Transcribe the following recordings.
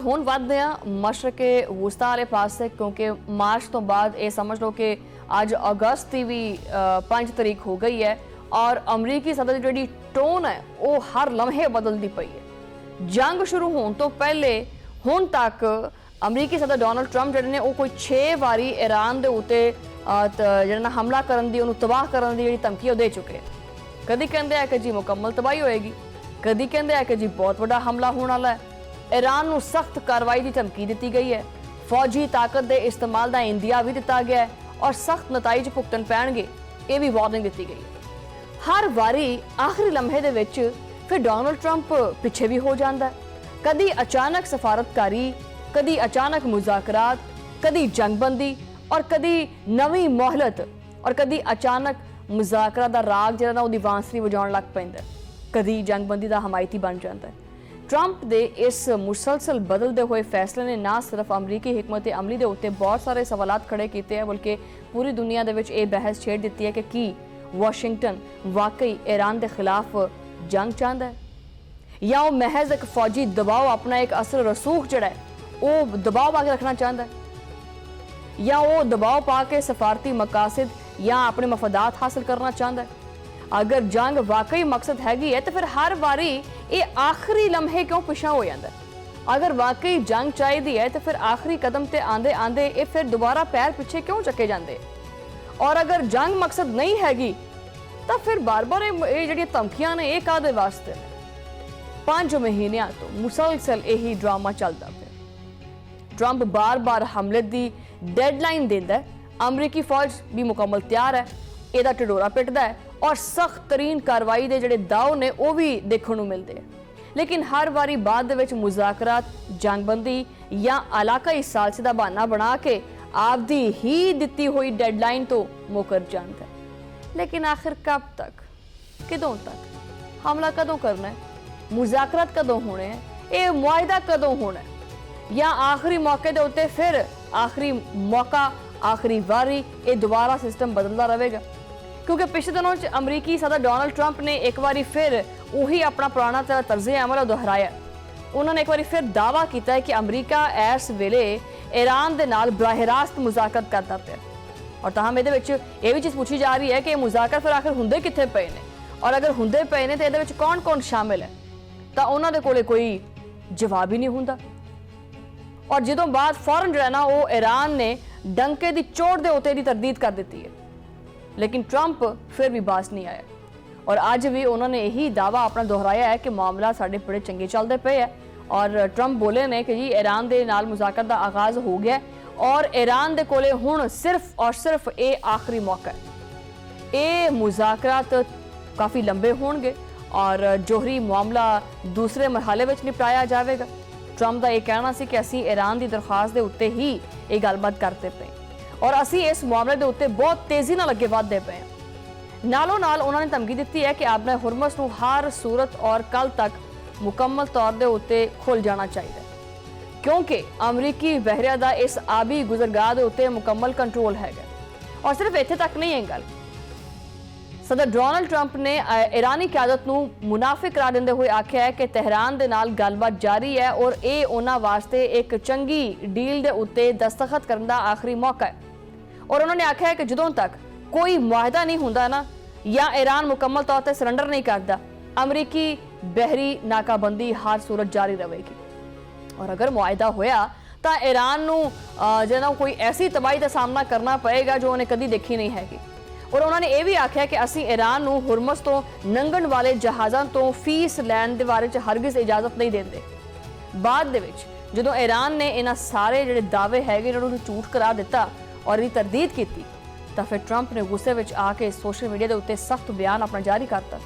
ਹੁਣ ਵੱਧਦੇ ਆ ਮਸ਼ਰਕੇ ਵਸਤਾ ਵਾਲੇ ਪਾਸੇ, ਕਿਉਂਕਿ ਮਾਰਚ ਤੋਂ ਬਾਅਦ ਇਹ ਸਮਝ ਲਓ ਕਿ ਅੱਜ ਅਗਸਤ ਦੀ ਵੀ 5 ਤਰੀਕ ਹੋ ਗਈ ਹੈ ਔਰ ਅਮਰੀਕੀ ਸਦਰ ਦੀ ਜਿਹੜੀ ਟੋਨ ਹੈ ਉਹ ਹਰ ਲਮਹੇ ਬਦਲਦੀ ਪਈ ਹੈ। ਜੰਗ ਸ਼ੁਰੂ ਹੋਣ ਤੋਂ ਪਹਿਲੇ ਹੁਣ ਤੱਕ ਅਮਰੀਕੀ ਸਦਰ ਡੋਨਾਲਡ ਟਰੰਪ ਜਿਹੜੇ ਨੇ ਉਹ ਕੋਈ 6 ਵਾਰੀ ਈਰਾਨ ਦੇ ਉੱਤੇ ਜਿਹੜਾ ਹਮਲਾ ਕਰਨ ਦੀ, ਉਹਨੂੰ ਤਬਾਹ ਕਰਨ ਦੀ ਜਿਹੜੀ ਧਮਕੀ ਉਹ ਦੇ ਚੁੱਕੇ। ਕਦੀ ਕਹਿੰਦੇ ਆ ਕਿ ਜੀ ਮੁਕੰਮਲ ਤਬਾਹੀ ਹੋਏਗੀ, ਕਦੀ ਕਹਿੰਦੇ ਆ ਕਿ ਜੀ ਬਹੁਤ ਵੱਡਾ ਹਮਲਾ ਹੋਣ ਵਾਲਾ ਹੈ। ईरान ਨੂੰ सख्त कार्रवाई की धमकी दी गई है, फौजी ताकत के इस्तेमाल का इंदिया भी दिता गया है और सख्त नताइज भुगतन पैणगे ये भी वार्निंग दी गई है। हर वारी आखिरी लम्हे दे विच फिर डोनाल्ड ट्रंप पिछे भी हो जाता है, कदी अचानक सफारतकारी, कदी अचानक मुज़ाकरात, कदी जंगबंदी और कदी नवी मोहलत और कदी अचानक मुज़ाकरा दा राग जिहड़ा ना उहदी बांसुरी वजाउण लग पैंदा, कदी जंगबंदी दा हमायती बन जाता है। ट्रंप के इस मुसलसल बदलते हुए फैसले ने ना सिर्फ अमरीकी हिकमत अमली के उत्ते बहुत सारे सवालात खड़े किए हैं, बल्कि पूरी दुनिया के विच ये बहस छेड़ दी है कि की वाशिंगटन वाकई ईरान के खिलाफ जंग चाहता है या वो महज एक फौजी दबाव अपना एक असर रसूख जड़ा है वो दबाव पा के रखना चाहता है या वो दबाव पा के सफारती मकासद या अपने मफादात हासिल करना चाहता है। अगर जंग वाकई मकसद हैगी है तो फिर हर बारी ये आखिरी लम्हे क्यों पिछा हो जाता है? अगर वाकई जंग चाहिए है तो फिर आखिरी कदम ते आंदे आंदे ये फिर दोबारा पैर पीछे क्यों चके जाते? और अगर जंग मकसद नहीं हैगी तो फिर बार बार ये जिहड़ियां धमकियां ने ये काहदे वास्ते ने? 5 महीनों तो मुसलसल यही ड्रामा चलता पे। ट्रंप बार बार हमले की डेडलाइन देता है, अमरीकी फौज भी मुकम्मल तैयार है, ਇਹਦਾ ਢਿਡੋਰਾ ਪਿੱਟਦਾ ਹੈ और सख्त तरीन कार्रवाई के ਜਿਹੜੇ दाव ने वो भी देखने को मिलते हैं। लेकिन हर बारी बाद दे विच मुज़ाकरात, जंगबंदी या इलाकाई सालसी का बहाना बना के आपदी ही दिती हुई डेडलाइन तो मुकर जाता है। लेकिन आखिर कब तक, किदों तक? हमला कदों करना है? मुज़ाकरात कदों होने हैं? ये मुआहिदा कदों होना है? या आखिरी मौके के उत्ते फिर आखिरी मौका, आखिरी वारी ये दोबारा सिस्टम बदलता रहेगा? क्योंकि पिछले दिनों अमरीकी सदर डोनाल्ड ट्रंप ने एक बार फिर उही अपना पुराना तर्जे अमल दोहराया। उन्होंने एक बार फिर दावा किया है कि अमरीका इस वेले ईरान के नाल बराह रास्त मुज़ाकरत करता पे और ताहम ये भी चीज़ पूछी जा रही है कि मुज़ाकर फिर आखिर हुंदे कित्थे पे ने और अगर हुंदे पे ने तो ये कौन कौन शामिल है, तो उन्होंने कोले कोई जवाब ही नहीं हुंदा। और जदों बाद फौरन जो है ना वो ईरान ने डंके की चोट के उत्ते दी तरदीद कर दी है, लेकिन ट्रंप फिर भी बास नहीं आया और अज भी उन्होंने यही दावा अपना दोहराया है कि मामला साढ़े बड़े चंगे चलते पे है। और ट्रंप बोले ने कि जी ईरान के नाल मुज़ाकर का आगाज हो गया और ईरान के कोले हुण सिर्फ और सिर्फ ये आखिरी मौका है। ये मुज़ाकरात काफ़ी लंबे होंगे और जोहरी मामला दूसरे मरहले में निपटाया जाएगा। ट्रंप का यह कहना सी कि असी ईरान की दरखास्त के उत्ते ही ये गलबात करते पे और असी इस मामले के उत्ते बहुत तेजी नाल अगे वधदे पे। नालों नाल उन्होंने धमकी दी है कि आपने हुरमस को हर सूरत और कल तक मुकम्मल तौर के उत्ते खुल जाना चाहिए, क्योंकि अमरीकी बहरिया का इस आबी गुजरगाह के उत्ते मुकम्मल कंट्रोल है। और सिर्फ इत्थे तक नहीं है गल, सदर डोनाल्ड ट्रंप ने ईरानी क्यादत को मुनाफिक करार देंदे हुए आख्या है कि तेहरान दे नाल गलबात जारी है और ये उन्हां वास्ते एक चंगी डील के उत्ते दस्तखत करने का आखिरी मौका है। और उन्होंने आख्या है कि जदों तक कोई मुआहिदा नहीं होंदा ना या ईरान मुकम्मल तौर पर सरेंडर नहीं करता, अमरीकी बहरी नाकाबंदी हर सूरत जारी रहेगी। और अगर मुआहिदा होया तो ईरान नूं जो कोई ऐसी तबाही का सामना करना पएगा जो उन्हें कभी देखी नहीं हैगी। और उन्होंने ये भी आख्या कि असी ईरान नूं हुरमस तो लंघण वाले जहाज़ों तो फीस लैण दे बारे हरगिज़ इजाजत नहीं देंदे। बाद दे विच जदों ईरान ने इन्हां सारे जिहड़े दावे हैगे इन्हां नूं झूठ करार दिता और इहदी तरदीद की तो फिर ट्रंप ने गुस्से में आके सोशल मीडिया के उत्ते सख्त बयान अपना जारी करता।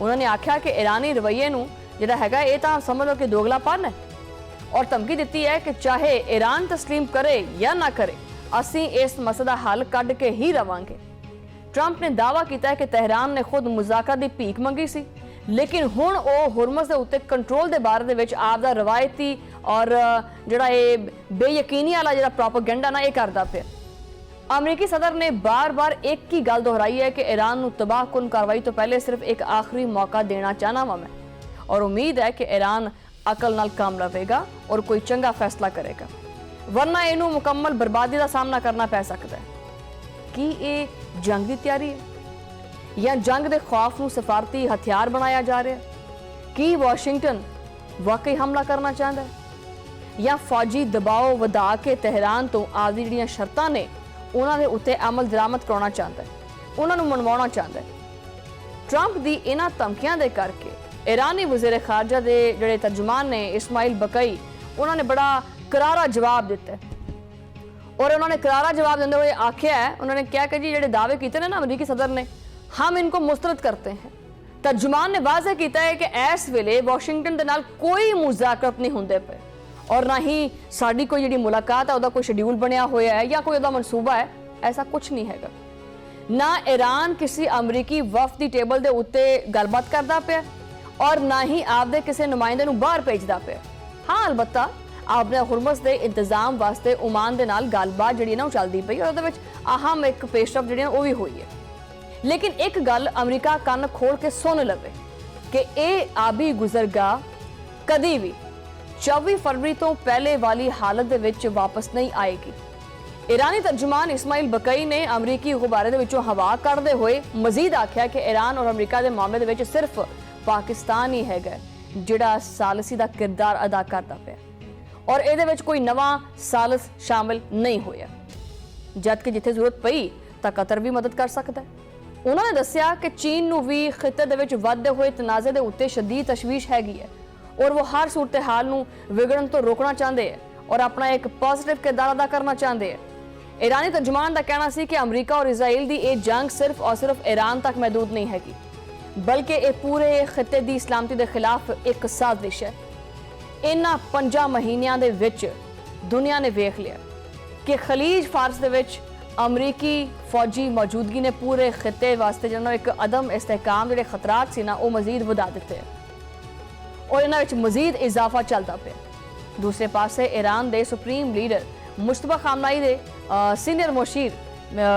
उन्होंने आख्या कि ईरानी रवैये नूं जिहड़ा हैगा ये तां समझ लो कि दोगलापन है और धमकी दी है कि चाहे ईरान तस्लीम करे या ना करे असी इस मसले का हल कढ के ही रवांगे। ट्रंप ने दावा किया है कि तेहरान ने खुद मुज़ाकरा की भीख मंगी सी, लेकिन हुण वो हुरमस के उत्ते कंट्रोल के बारे दे विच आपदा रवायती और जिहड़ा ये बेयकीनी वाला जिहड़ा प्रोपेगेंडा ना ये करदा पिया। अमरीकी सदर ने बार बार एक ही गल दोहराई है कि ईरान नूं तबाहकुन कार्रवाई तो पहले सिर्फ एक आखिरी मौका देना चाहना वा मैं और उम्मीद है कि ईरान अकल नाल काम लवेगा और कोई चंगा फैसला करेगा, वरना इनू मुकम्मल बर्बादी का सामना करना पै सकता है। कि ये जंग की तैयारी है या जंग के खौफ नू सफारती हथियार बनाया जा रहा है? कि वाशिंगटन वाकई हमला करना चाहता है या फौजी दबाव वधा के तेहरान तो आपदी जिहड़ियां शर्तां ने उन्होंने उत्ते अमल दरामद कराना चाहता है, उन्होंने मनवाना चाहता है। ट्रंप की इन्हां धमकियां दे करके ईरानी वज़ीर खारजा के जिहड़े तर्जुमान ने इस्माइल बकई उन्होंने बड़ा करारा जवाब दिता है। और उन्होंने करारा जवाब देते हुए आख्या है, उन्होंने कहा कि जी जिहड़े दावे किए ना अमरीकी सदर ने, हम इनको मुस्तरद करते हैं। तर्जुमान ने वाज़ह किया है कि इस वेले वाशिंगटन के नाल कोई मुज़ाकरत नहीं होंदे पे और ना ही साडी कोई जिहड़ी मुलाकात है उहदा कोई शेड्यूल बनया होया है या कोई उहदा मनसूबा है, ऐसा कुछ नहीं हैगा। ना ईरान किसी अमरीकी वफद की टेबल के उत्ते गलबात करता पिया और ना ही आपदे किसी नुमाइंदे नूं बाहर भेजदा पिया। हाँ, अलबत्ता आपने हुरमस के इंतजाम वास्ते ओमान के नाल गलबात जिहड़ी ना चलती पई और उहदे विच अहम एक पेशरफ जिहड़ी वो भी हुई है। लेकिन एक गल अमरीका कन्न खोल के सुन लवे कि यह आबी गुजरगाह कदी भी 24 फरवरी तो पहले वाली हालत दे विच वापस नहीं आएगी। ईरानी तर्जुमान इस्माइल बकई ने अमरीकी गुब्बारे दे विचों हवा कढ़दे हुए मजीद आख्या कि ईरान और अमरीका के मामले दे विच सिर्फ पाकिस्तान ही हैगा जिहड़ा सालसी का किरदार अदा करता पिया और इहदे विच कोई नवा सालस शामिल नहीं होया, जबकि जिथे जरूरत पई तां कतर भी मदद कर सकता है। उन्होंने दस्सिया कि चीन नूं भी खिते दे विच वधदे हुए तनाज़े दे उत्ते शदीद तशवीश हैगी है और वो हर सूरत हाल नूं विगड़न तो रोकना चाहते हैं और अपना एक पॉजिटिव किरदार अदा करना चाहते हैं। ईरानी तर्जुमान का कहना सी कि अमरीका और इजराइल की यह जंग सिर्फ और सिर्फ ईरान तक महदूद नहीं हैगी, बल्कि ये पूरे खिते की सलामती के खिलाफ एक साजिश है। इन्हां 5 महीनों के विच दुनिया ने वेख लिया कि खलीज फारस दे विच अमरीकी फौजी मौजूदगी ने पूरे खिते वास्ते जिन्होंने एक अदम इस्तेहकाम जिहड़े खतरात सी ना वो मजीद वधा दिते और इन्हां विच मजीद इजाफा चलता पे। दूसरे पासे ईरान के सुप्रीम लीडर मुश्तबा खामनाई दे सीनियर मुशीर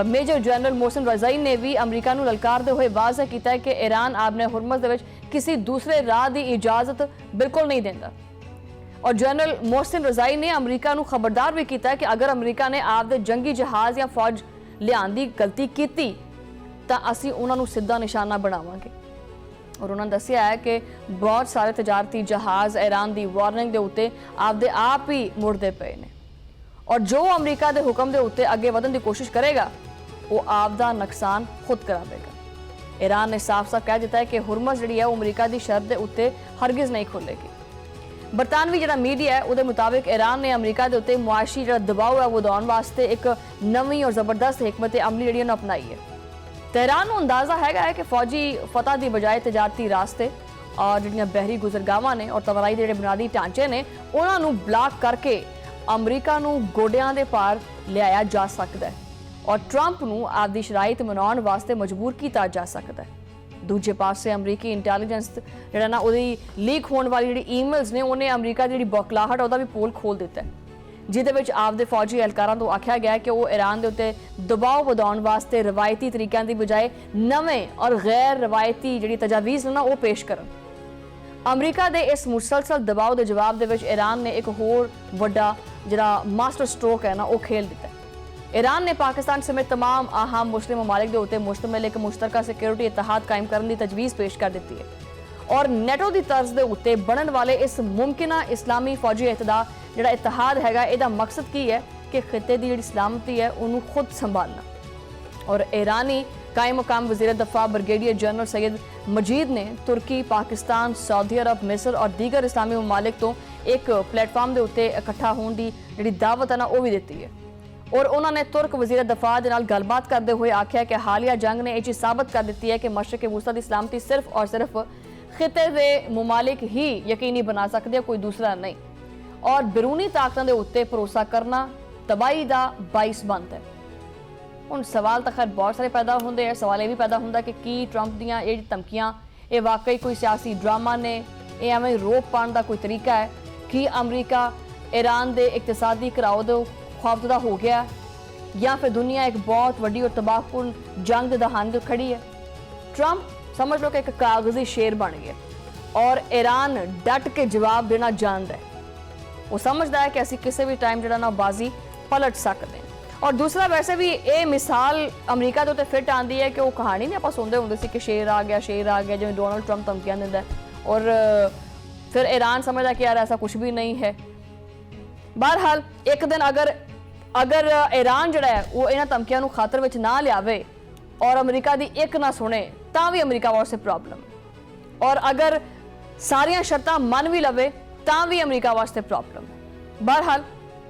मेजर जनरल मोहसिन रज़ाई ने भी अमरीका नूं ललकारदे हुए वाज़ह किया है कि ईरान आपने हुरमस दे विच किसी दूसरे राह की इजाजत बिल्कुल नहीं देता और जनरल मोहसिन रज़ाई ने अमरीका नूं खबरदार भी किया है कि अगर अमरीका ने आपदे जंगी जहाज़ या फौज लियाण दी गलती की तां असीं उन्हां नूं सीधा निशाना बनावांगे। और उन्होंने दस्सिया है कि बहुत सारे तजारती जहाज़ ईरान की वार्निंग के उत्ते आपदे आप ही मुड़ते पे ने और जो अमरीका के हुक्म के उत्ते अगे वधन की कोशिश करेगा वो आपदा नुकसान खुद करावेगा। ईरान ने साफ साफ कह दिता है कि हुरमस जिहड़ी है वो अमरीका की शर्त के उत्ते हरगिज़ नहीं खुलेगी। बरतानवी जिहड़ा मीडिया है उसके मुताबिक ईरान ने अमरीका के उत्ते मुआशी जिहड़ा दबाव है वो दौड़ाने वास्ते एक नवी और जबरदस्त हिकमत अमली जिहड़ी अपनाई है। तेहरान को अंदाजा है कि फौजी फतह की बजाय तजारती रास्ते और जिहड़ियां बहरी गुजरगावां ने और तवाराई जिहड़े बुनियादी ढांचे ने उन्होंने ब्लॉक करके अमरीका नूं गोडियां दे पार लियाया जा सकता है और ट्रंप नूं आपदी शराइत मनाउण वास्ते मजबूर किया जा सकता है। दूजे पासे अमरीकी इंटैलीजेंस जिहड़ा ना उहदी लीक होने वाली जिहड़ी ईमेल्स ने उन्हें अमरीका की जिहड़ी बौखलाहट उहदा भी पोल खोल दिता है, जिहदे विच आपदे फौजी एहलकारां तो आख्या गया कि वो ईरान के उत्ते दबाव वधाउण वास्ते रवायती तरीकों की बजाय नवें और गैर रवायती जिहड़ी तजावीज़ ना वो पेश करन। अमरीका के इस मुसलसल दबाव के जवाब दे विच ईरान ने एक होर वड्डा जिहड़ा मास्टर स्ट्रोक है ना वो खेल दिता है। ईरान ने पाकिस्तान समेत तमाम अहम मुस्लिम ममालिक के उत्ते मुश्तमिल एक मुश्तरका सिक्योरिटी इतिहाद कायम करने की तजवीज़ पेश कर दी है और नेटो की तर्ज के उत्ते बनने वाले इस मुमकिना इस्लामी फौजी इतदा जिहड़ा इतिहाद हैगा इहदा मकसद की है कि खिते की जिहड़ी सलामती है उन्होंने खुद संभालना। और ईरानी कायम मकाम वज़ीर दफा ब्रिगेडियर जनरल सैयद मजीद ने तुर्की, पाकिस्तान, सऊदी अरब, मिस्र और दीगर इस्लामी ममालिक तो एक प्लेटफॉर्म के उत्ते इकट्ठा होने की जिहड़ी दावत है ना वो भी दी है और उन्होंने तुर्क वज़ीर दफा के नाल गलबात करते हुए आख्या कि हालिया जंग ने यह चीज़ साबित कर दी है कि मशरक़ वुस्ता की सलामती सिर्फ और सिर्फ खिते के ममालिक ही यकीनी बना सकते, कोई दूसरा नहीं और बैरूनी ताकतों के उत्ते भरोसा करना तबाही का बाइस बनता है। हुण सवाल तो खैर बहुत सारे पैदा होंदे हैं। सवाल यह भी पैदा होंदा कि की ट्रंप दीयां ये धमकियां ये वाकई कोई सियासी ड्रामा ने, ये एवें रोक पाने का कोई तरीका है कि अमरीका ईरान के इकतसादी घराओ दे खौफजदा हो गया या फिर दुनिया एक बहुत वड्डी और तबाहकुन जंग दे दहाने खड़ी है। ट्रंप समझ लो कि एक कागजी शेर बन गया और ईरान डट के जवाब देना जानता है। वो समझदा है कि ਅਸੀਂ ਕਿਸੇ ਵੀ ਟਾਈਮ ਜਿਹੜਾ ਨਾ ਬਾਜ਼ੀ ਪਲਟ ਸਕਦੇ ਹਾਂ। ਔਰ ਦੂਸਰਾ ਵੈਸੇ ਵੀ ਇਹ ਮਿਸਾਲ ਅਮਰੀਕਾ ਦੇ ਉੱਤੇ ਫਿੱਟ ਆਉਂਦੀ ਹੈ ਕਿ ਉਹ ਕਹਾਣੀ ਨਹੀਂ ਆਪਾਂ ਸੁਣਦੇ ਹੁੰਦੇ ਸੀ ਕਿ ਸ਼ੇਰ ਆ ਗਿਆ ਜਿਵੇਂ ਡੋਨਲਡ ਟਰੰਪ ਧਮਕੀਆਂ ਦਿੰਦਾ ਹੈ ਔਰ ਫਿਰ ईरान समझदा कि यार ऐसा कुछ भी नहीं है। बहरहाल एक दिन अगर ईरान ਜਿਹੜਾ ਹੈ ਉਹ ਇਹਨਾਂ ਧਮਕੀਆਂ ਨੂੰ ਖਾਤਰ ਵਿੱਚ ਨਾ ਲਿਆਵੇ ਔਰ ਅਮਰੀਕਾ ਦੀ ਇੱਕ ਨਾ ਸੁਣੇ ਤਾਂ ਵੀ ਅਮਰੀਕਾ ਵਾਸਤੇ ਪ੍ਰੋਬਲਮ, ਔਰ ਅਗਰ ਸਾਰੀਆਂ ਸ਼ਰਤਾਂ ਮੰਨ ਵੀ ਲਵੇ ਤਾਂ ਵੀ ਅਮਰੀਕਾ ਵਾਸਤੇ ਪ੍ਰੋਬਲਮ। ਬਹਰਹਾਲ